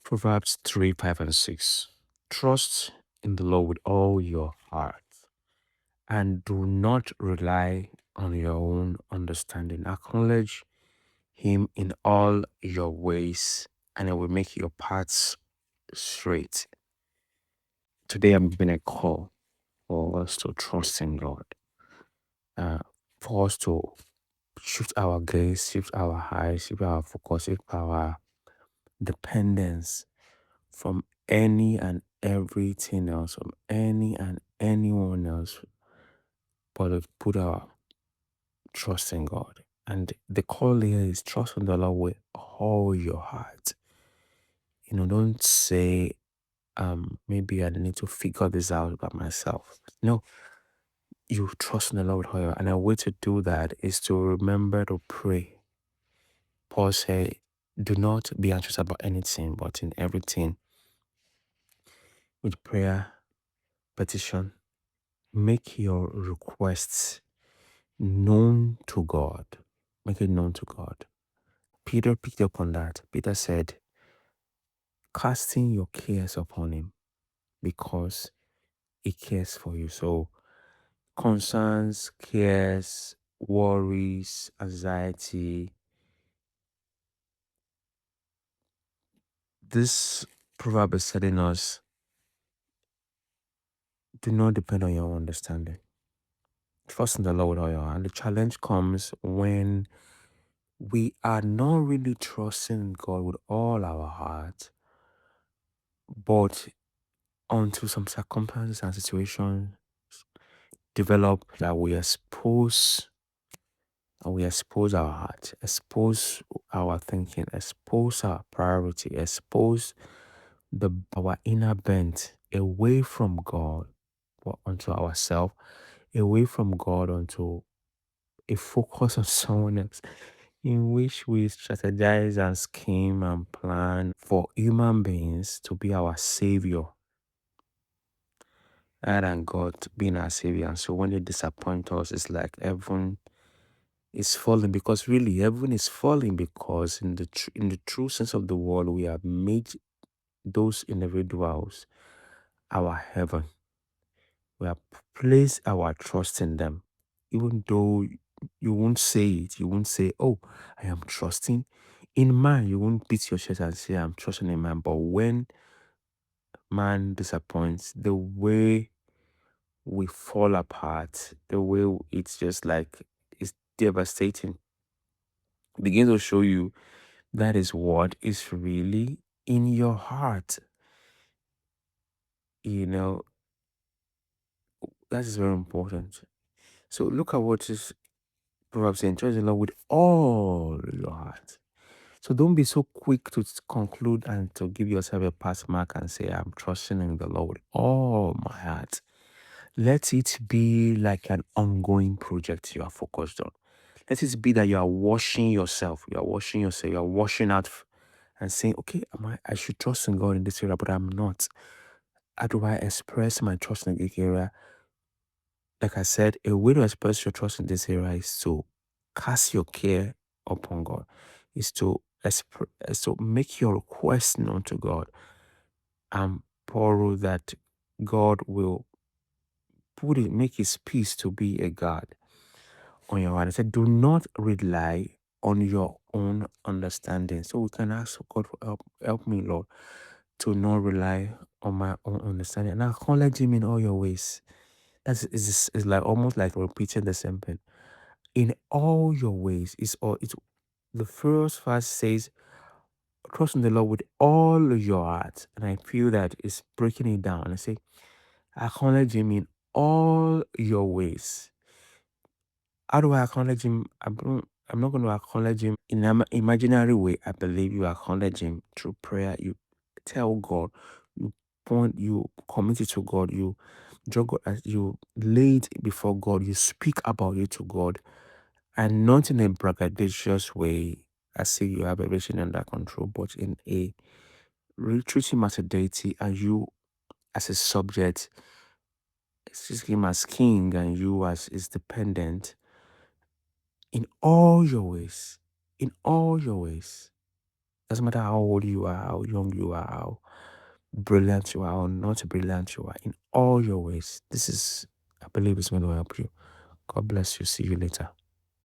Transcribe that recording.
Proverbs 3, 5, and 6. Trust in the Lord with all your heart and do not rely on your own understanding. Acknowledge Him in all your ways, and it will make your paths straight. Today, I'm giving a call for us to trust in God, for us to shift our gaze, shift our eyes, shift our focus, shift our dependence from any and everything else, from any and anyone else, but to put our trust in God. And the call here is trust in the Lord with all your heart. Don't say, maybe I need to figure this out by myself. No, you trust in the Lord with all your heart. And a way to do that is to remember to pray. Paul said, do not be anxious about anything, but in everything, with prayer, petition, make your requests known to God. Make it known to God. Peter picked up on that. Peter said, casting your cares upon him because he cares for you. So concerns, cares, worries, anxiety. This proverb is telling us, do not depend on your understanding. Trust in the Lord with all your heart. And the challenge comes when we are not really trusting God with all our heart, but until some circumstances and situations develop that we expose our heart, expose our thinking, expose our priority, expose our inner bent away from God, but onto ourselves, away from God onto a focus on someone else, in which we strategize and scheme and plan for human beings to be our savior rather than God being our savior. And so when they disappoint us, it's like heaven is falling, because really heaven is falling, because in the true sense of the word, we have made those individuals our heaven. We have placed our trust in them, even though you won't say it. You won't say, "Oh, I am trusting." In man, you won't beat your chest and say, "I'm trusting in man." But when man disappoints, the way we fall apart, the way it's just like it's devastating, begins to show you that is what is really in your heart. You know, that is very important. So look at what this Proverbs saying, trust the Lord with all your heart. So don't be so quick to conclude and to give yourself a pass mark and say, I'm trusting in the Lord with all my heart. Let it be like an ongoing project you are focused on. Let it be that you are washing yourself. You are washing yourself. You are washing out and saying, okay, I should trust in God in this area, but I'm not. How do I express my trust in this area? Like I said, a way to express your trust in this area is to cast your care upon God, is to make your request known to God and borrow that God will make his peace to be a God on your heart. I said, do not rely on your own understanding. So we can ask God for help. Help me, Lord, to not rely on my own understanding. And acknowledge him in all your ways. Is like almost like repeating the same thing. In all your ways, it's the first verse says, trust in the Lord with all your heart. And I feel that it's breaking it down. I say, acknowledge him in all your ways. How do I acknowledge him? I'm not going to acknowledge him in an imaginary way. I believe you acknowledge him through prayer. You tell God, you commit it to God, you draw God, you lay it before God, you speak about it to God, and not in a braggadocious way, as if you have everything under control, but in a treat him as a deity and you as a subject, see him as king and you as his dependent. In all your ways, in all your ways, Doesn't matter how old you are, how young you are, how brilliant you are, or not brilliant you are, in all your ways. This is, I believe, is going to help you. God bless you. See you later.